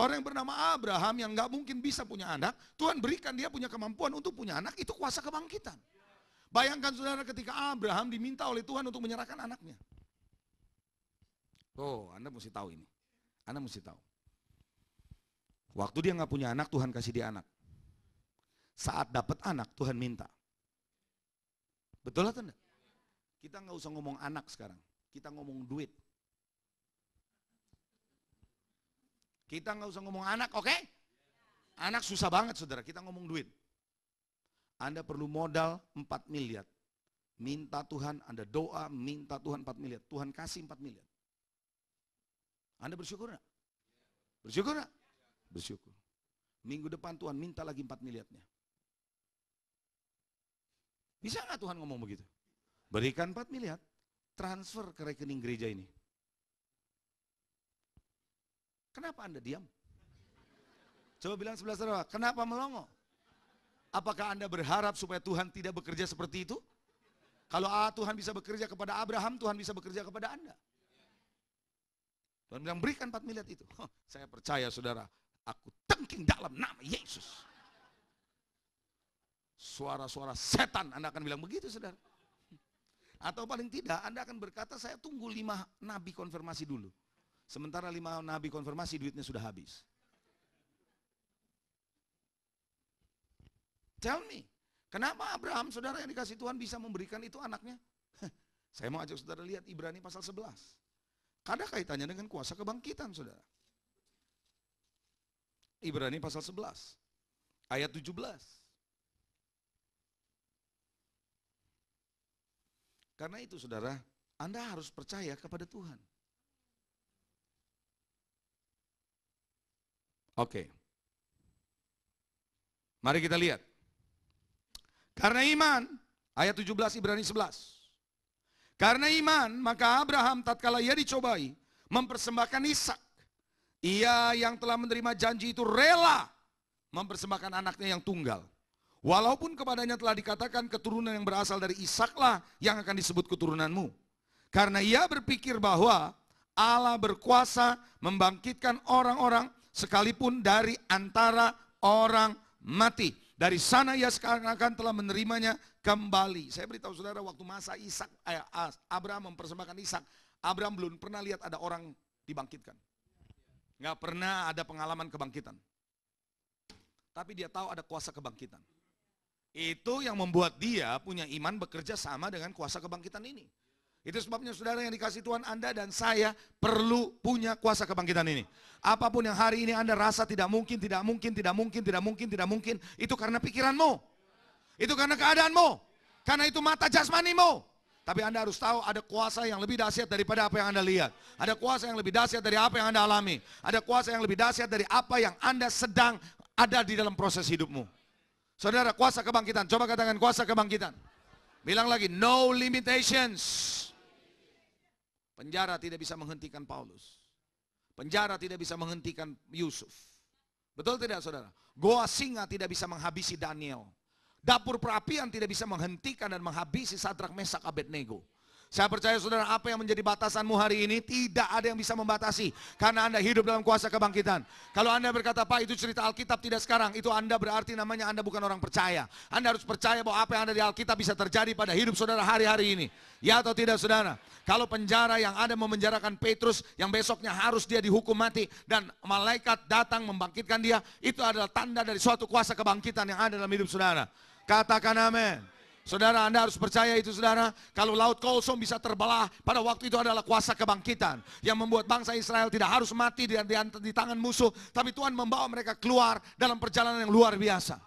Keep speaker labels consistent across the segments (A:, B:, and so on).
A: Orang yang bernama Abraham yang nggak mungkin bisa punya anak, Tuhan berikan dia punya kemampuan untuk punya anak, itu kuasa kebangkitan. Bayangkan saudara ketika Abraham diminta oleh Tuhan untuk menyerahkan anaknya. Oh, Anda mesti tahu ini. Anda mesti tahu. Waktu dia nggak punya anak, Tuhan kasih dia anak. Saat dapat anak, Tuhan minta. Betul atau enggak? Kita nggak usah ngomong anak sekarang. Kita ngomong duit. Kita nggak usah ngomong anak, oke? Anak susah banget saudara, kita ngomong duit. Anda perlu modal 4 miliar. Minta Tuhan, Anda doa, minta Tuhan 4 miliar. Tuhan kasih 4 miliar. Anda bersyukur enggak? Bersyukur enggak? Bersyukur. Minggu depan Tuhan minta lagi 4 miliarnya. Bisa nggak Tuhan ngomong begitu? Berikan 4 miliar, transfer ke rekening gereja ini. Kenapa Anda diam? Coba bilang sebelah saudara, kenapa melongo? Apakah Anda berharap supaya Tuhan tidak bekerja seperti itu? Kalau Tuhan bisa bekerja kepada Abraham, Tuhan bisa bekerja kepada Anda. Tuhan bilang berikan 4 miliar itu. Saya percaya saudara, aku tengking dalam nama Yesus. Suara-suara setan Anda akan bilang begitu saudara. Atau paling tidak Anda akan berkata saya tunggu 5 nabi konfirmasi dulu. Sementara 5 nabi konfirmasi duitnya sudah habis. Tell me, kenapa Abraham saudara yang dikasih Tuhan bisa memberikan itu anaknya? Saya mau ajak saudara lihat Ibrani pasal 11. Ada kaitannya dengan kuasa kebangkitan saudara. Ibrani pasal 11 ayat 17. Karena itu saudara, Anda harus percaya kepada Tuhan. Oke. Mari kita lihat. Karena iman, ayat 17 Ibrani 11. Karena iman, maka Abraham tatkala ia dicobai, mempersembahkan Ishak. Ia yang telah menerima janji itu rela mempersembahkan anaknya yang tunggal. Walaupun kepadanya telah dikatakan keturunan yang berasal dari Ishaklah yang akan disebut keturunanmu. Karena ia berpikir bahwa Allah berkuasa membangkitkan orang-orang sekalipun dari antara orang mati. Dari sana ia sekarang akan telah menerimanya kembali. Saya beritahu saudara, waktu masa Abraham mempersembahkan Ishak, Abraham belum pernah lihat ada orang dibangkitkan. Nggak pernah ada pengalaman kebangkitan. Tapi dia tahu ada kuasa kebangkitan. Itu yang membuat dia punya iman bekerja sama dengan kuasa kebangkitan ini. Itu sebabnya saudara yang dikasih Tuhan, Anda dan saya perlu punya kuasa kebangkitan ini. Apapun yang hari ini Anda rasa tidak mungkin, tidak mungkin, tidak mungkin, tidak mungkin, tidak mungkin, itu karena pikiranmu. Itu karena keadaanmu. Karena itu mata jasmanimu. Tapi Anda harus tahu ada kuasa yang lebih dahsyat daripada apa yang Anda lihat. Ada kuasa yang lebih dahsyat dari apa yang Anda alami. Ada kuasa yang lebih dahsyat dari apa yang Anda sedang ada di dalam proses hidupmu. Saudara, kuasa kebangkitan. Coba katakan kuasa kebangkitan. Bilang lagi, no limitations. Penjara tidak bisa menghentikan Paulus. Penjara tidak bisa menghentikan Yusuf. Betul tidak saudara? Goa singa tidak bisa menghabisi Daniel. Dapur perapian tidak bisa menghentikan dan menghabisi Sadrak, Mesak, Abednego. Saya percaya saudara, apa yang menjadi batasanmu hari ini tidak ada yang bisa membatasi. Karena Anda hidup dalam kuasa kebangkitan. Kalau Anda berkata, Pak itu cerita Alkitab tidak sekarang, itu Anda berarti namanya Anda bukan orang percaya. Anda harus percaya bahwa apa yang ada di Alkitab bisa terjadi pada hidup saudara hari-hari ini. Ya atau tidak saudara? Kalau penjara yang ada memenjarakan Petrus, yang besoknya harus dia dihukum mati, dan malaikat datang membangkitkan dia, itu adalah tanda dari suatu kuasa kebangkitan yang ada dalam hidup saudara. Katakan amin. Saudara, Anda harus percaya itu saudara. Kalau laut Kolsom bisa terbelah, pada waktu itu adalah kuasa kebangkitan yang membuat bangsa Israel tidak harus mati di tangan musuh, tapi Tuhan membawa mereka keluar dalam perjalanan yang luar biasa.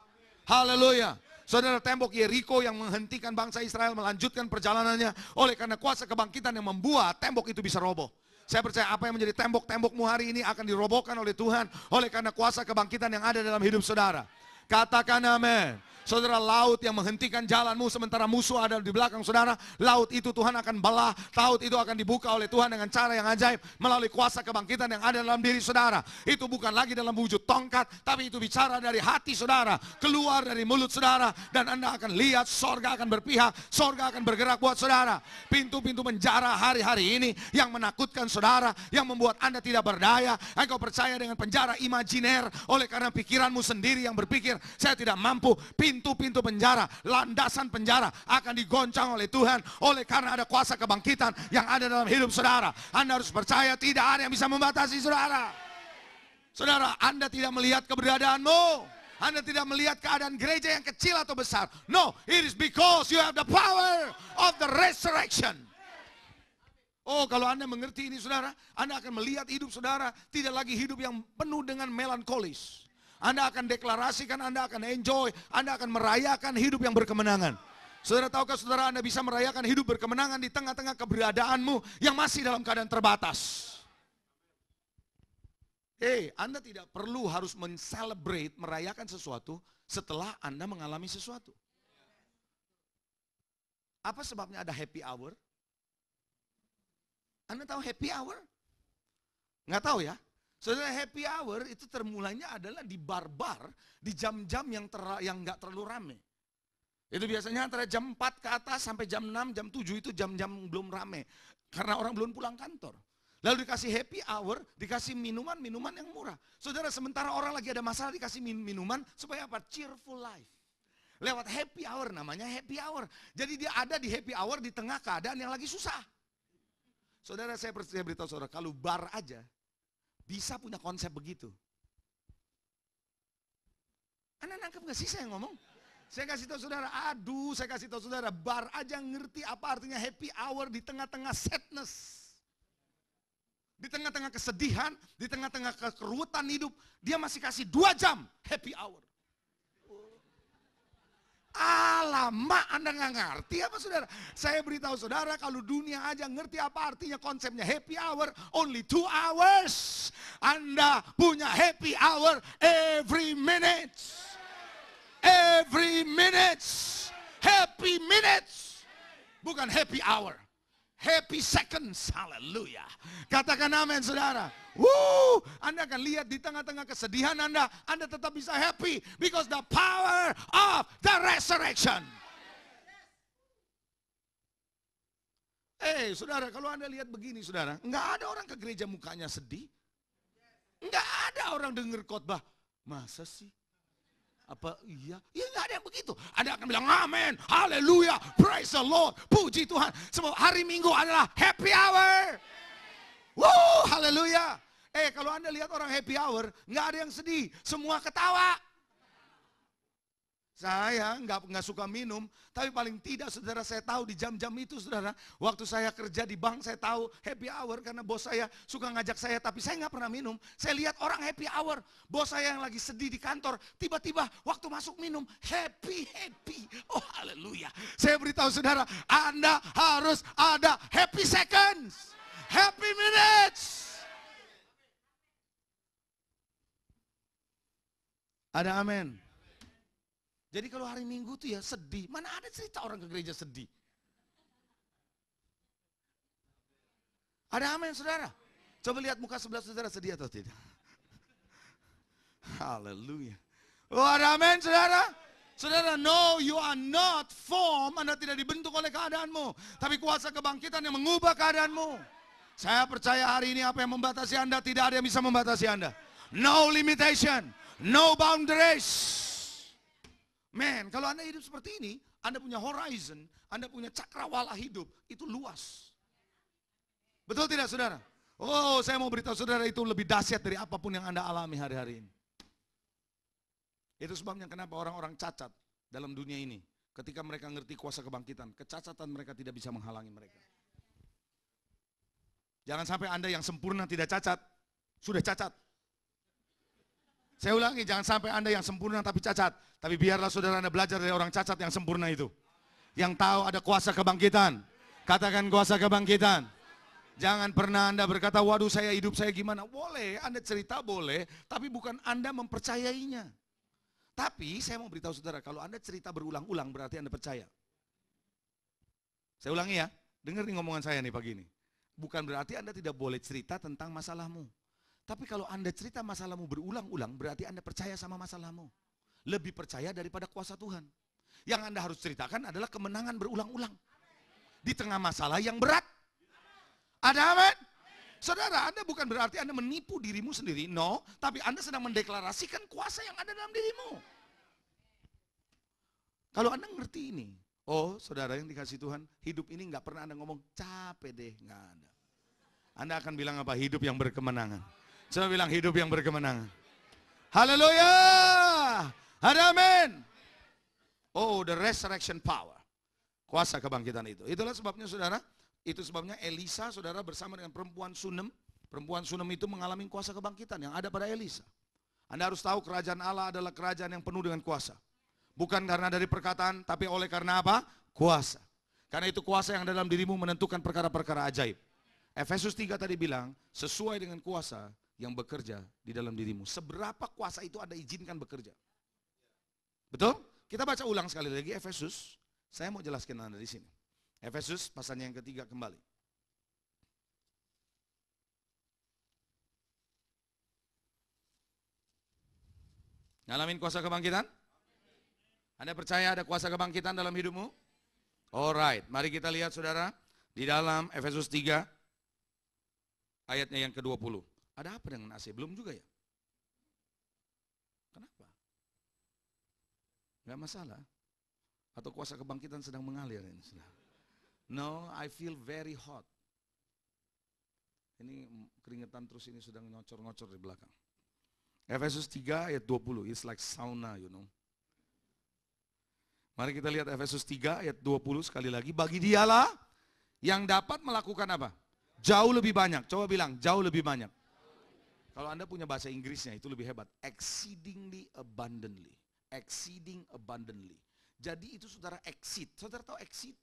A: Haleluya. Saudara, tembok Yeriko yang menghentikan bangsa Israel melanjutkan perjalanannya oleh karena kuasa kebangkitan yang membuat tembok itu bisa roboh. Saya percaya apa yang menjadi tembok-tembokmu hari ini akan dirobohkan oleh Tuhan oleh karena kuasa kebangkitan yang ada dalam hidup saudara. Katakan amin. Saudara, laut yang menghentikan jalanmu sementara musuh ada di belakang saudara, laut itu Tuhan akan belah, laut itu akan dibuka oleh Tuhan dengan cara yang ajaib melalui kuasa kebangkitan yang ada dalam diri saudara. Itu bukan lagi dalam wujud tongkat, tapi itu bicara dari hati saudara, keluar dari mulut saudara, dan Anda akan lihat sorga akan berpihak, sorga akan bergerak buat saudara. Pintu-pintu penjara hari-hari ini yang menakutkan saudara, yang membuat Anda tidak berdaya, engkau percaya dengan penjara imajiner oleh karena pikiranmu sendiri yang berpikir, saya tidak mampu. Pintu-pintu penjara, landasan penjara akan digoncang oleh Tuhan oleh karena ada kuasa kebangkitan yang ada dalam hidup saudara. Anda harus percaya tidak ada yang bisa membatasi saudara. Saudara, Anda tidak melihat keberadaanmu, Anda tidak melihat keadaan gereja yang kecil atau besar. No, it is because you have the power of the resurrection. Oh, kalau Anda mengerti ini saudara, Anda akan melihat hidup saudara tidak lagi hidup yang penuh dengan melankolis. Anda akan deklarasikan, Anda akan enjoy, Anda akan merayakan hidup yang berkemenangan. Saudara, tahukah saudara Anda bisa merayakan hidup berkemenangan di tengah-tengah keberadaanmu yang masih dalam keadaan terbatas. Anda tidak perlu harus men-celebrate, merayakan sesuatu setelah Anda mengalami sesuatu. Apa sebabnya ada happy hour? Anda tahu happy hour? Nggak tahu ya? Saudara, happy hour itu termulainya adalah di bar-bar, di jam-jam yang nggak terlalu rame. Itu biasanya antara jam 4 ke atas sampai jam 6, jam 7 itu jam-jam belum rame. Karena orang belum pulang kantor. Lalu dikasih happy hour, dikasih minuman-minuman yang murah. Saudara, sementara orang lagi ada masalah dikasih minuman, supaya apa? Cheerful life. Lewat happy hour, namanya happy hour. Jadi dia ada di happy hour di tengah keadaan yang lagi susah. Saudara, saya beritahu saudara, kalau bar aja, bisa punya konsep begitu. Anda nangkep gak sih saya ngomong? Saya kasih tahu saudara, saya kasih tahu saudara, bar aja ngerti apa artinya happy hour di tengah-tengah sadness. Di tengah-tengah kesedihan, di tengah-tengah kekerutan hidup, dia masih kasih 2 jam happy hour. Alamak, Anda nggak ngerti apa saudara? Saya beritahu saudara, kalau dunia aja ngerti apa artinya konsepnya happy hour, only 2 hours. Anda punya happy hour every minute. Every minute. Happy minutes. Bukan happy hour. Happy seconds, haleluya. Katakan amin saudara. Anda akan lihat di tengah-tengah kesedihan Anda tetap bisa happy. Because the power of the resurrection. Saudara, kalau Anda lihat begini saudara, nggak ada orang ke gereja mukanya sedih. Nggak ada orang dengar khotbah, masa sih? Apa iya? Ya nggak ada yang begitu. Anda akan bilang amin, haleluya, praise the Lord, puji Tuhan. Semua hari Minggu adalah happy hour. Haleluya. Kalau Anda lihat orang happy hour, nggak ada yang sedih, semua ketawa. Saya nggak suka minum, tapi paling tidak saudara, saya tahu di jam-jam itu saudara, waktu saya kerja di bank saya tahu happy hour karena bos saya suka ngajak saya, tapi saya nggak pernah minum. Saya lihat orang happy hour, bos saya yang lagi sedih di kantor, tiba-tiba waktu masuk minum happy. Oh haleluya. Saya beritahu saudara, Anda harus ada happy seconds, happy minutes. Ada amin. Jadi kalau hari Minggu tuh ya sedih. Mana ada cerita orang ke gereja sedih? Ada amin saudara? Coba lihat muka sebelah saudara, sedih atau tidak? Haleluya. Ada amin saudara? Saudara, no, you are not formed. Anda tidak dibentuk oleh keadaanmu. Tapi kuasa kebangkitan yang mengubah keadaanmu. Saya percaya hari ini apa yang membatasi Anda, tidak ada yang bisa membatasi Anda. No limitation. No boundaries. Man, kalau Anda hidup seperti ini, Anda punya horizon, Anda punya cakrawala hidup, itu luas. Betul tidak saudara? Saya mau beritahu saudara, itu lebih dahsyat dari apapun yang Anda alami hari-hari ini. Itu sebabnya kenapa orang-orang cacat dalam dunia ini, ketika mereka ngerti kuasa kebangkitan, kecacatan mereka tidak bisa menghalangi mereka. Jangan sampai Anda yang sempurna tidak cacat, sudah cacat. Saya ulangi, jangan sampai Anda yang sempurna tapi cacat. Tapi biarlah saudara Anda belajar dari orang cacat yang sempurna itu. Yang tahu ada kuasa kebangkitan. Katakan kuasa kebangkitan. Jangan pernah Anda berkata, waduh saya hidup saya gimana. Boleh, Anda cerita boleh, tapi bukan Anda mempercayainya. Tapi saya mau beritahu saudara, kalau Anda cerita berulang-ulang berarti Anda percaya. Saya ulangi ya, dengar nih ngomongan saya nih pagi ini. Bukan berarti Anda tidak boleh cerita tentang masalahmu. Tapi kalau Anda cerita masalahmu berulang-ulang, berarti Anda percaya sama masalahmu. Lebih percaya daripada kuasa Tuhan. Yang Anda harus ceritakan adalah kemenangan berulang-ulang. Di tengah masalah yang berat. Ada amin? Saudara, Anda bukan berarti Anda menipu dirimu sendiri, no. Tapi Anda sedang mendeklarasikan kuasa yang ada dalam dirimu. Kalau Anda ngerti ini, oh saudara yang dikasih Tuhan, hidup ini nggak pernah Anda ngomong, capek deh, nggak ada. Anda akan bilang apa? Hidup yang berkemenangan. Coba bilang hidup yang berkemenangan. Haleluya! Ada amin! Oh, the resurrection power. Kuasa kebangkitan itu. Itulah sebabnya saudara, itu sebabnya Elisa saudara bersama dengan perempuan Sunem. Perempuan Sunem itu mengalami kuasa kebangkitan yang ada pada Elisa. Anda harus tahu kerajaan Allah adalah kerajaan yang penuh dengan kuasa. Bukan karena dari perkataan, tapi oleh karena apa? Kuasa. Karena itu kuasa yang ada dalam dirimu menentukan perkara-perkara ajaib. Efesus 3 tadi bilang, sesuai dengan kuasa yang bekerja di dalam dirimu. Seberapa kuasa itu Anda izinkan bekerja. Betul? Kita baca ulang sekali lagi Efesus. Saya mau jelaskan Anda di sini. Efesus pasalnya yang ketiga kembali. Ngalamin kuasa kebangkitan? Anda percaya ada kuasa kebangkitan dalam hidupmu? Alright, mari kita lihat saudara. Di dalam Efesus 3 ayatnya yang ke-20. Ada apa dengan AC? Belum juga ya? Kenapa? Gak masalah. Atau kuasa kebangkitan sedang mengalir ini saudara. No, I feel very hot. Ini keringetan terus ini sedang ngocor-ngocor di belakang. Efesus 3 ayat 20, it's like sauna, you know. Mari kita lihat Efesus 3 ayat 20 sekali lagi. Bagi dialah yang dapat melakukan apa? Jauh lebih banyak. Coba bilang, jauh lebih banyak. Kalau Anda punya bahasa Inggrisnya itu lebih hebat. Exceedingly abundantly. Exceeding abundantly. Jadi itu saudara exceed. Saudara tahu exceed?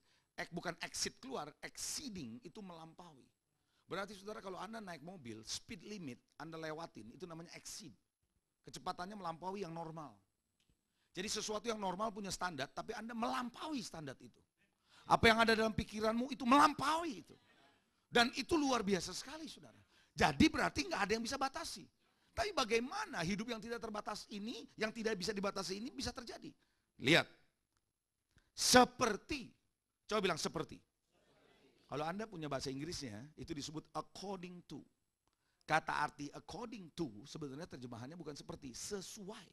A: Bukan exit keluar, exceeding itu melampaui. Berarti saudara kalau Anda naik mobil, speed limit Anda lewatin, itu namanya exceed. Kecepatannya melampaui yang normal. Jadi sesuatu yang normal punya standar, tapi Anda melampaui standar itu. Apa yang ada dalam pikiranmu itu melampaui itu. Dan itu luar biasa sekali saudara. Jadi berarti nggak ada yang bisa batasi. Tapi bagaimana hidup yang tidak terbatas ini, yang tidak bisa dibatasi ini bisa terjadi? Lihat. Seperti. Coba bilang seperti. Kalau Anda punya bahasa Inggrisnya, itu disebut according to. Kata arti according to, sebenarnya terjemahannya bukan seperti, sesuai.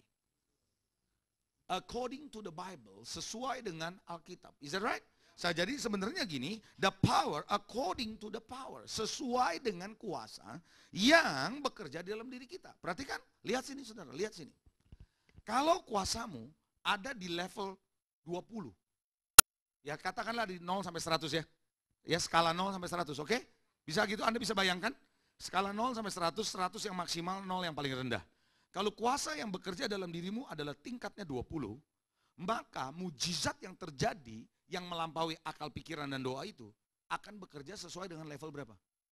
A: According to the Bible, sesuai dengan Alkitab. Is that right? Jadi sebenarnya gini, the power according to the power. Sesuai dengan kuasa yang bekerja di dalam diri kita. Perhatikan, lihat sini saudara, lihat sini. Kalau kuasamu ada di level 20, ya katakanlah di 0 sampai 100 ya. Ya skala 0 sampai 100, oke? Bisa gitu, Anda bisa bayangkan? Skala 0 sampai 100, 100 yang maksimal, 0 yang paling rendah. Kalau kuasa yang bekerja dalam dirimu adalah tingkatnya 20, maka mujizat yang terjadi, yang melampaui akal pikiran dan doa itu, akan bekerja sesuai dengan level berapa?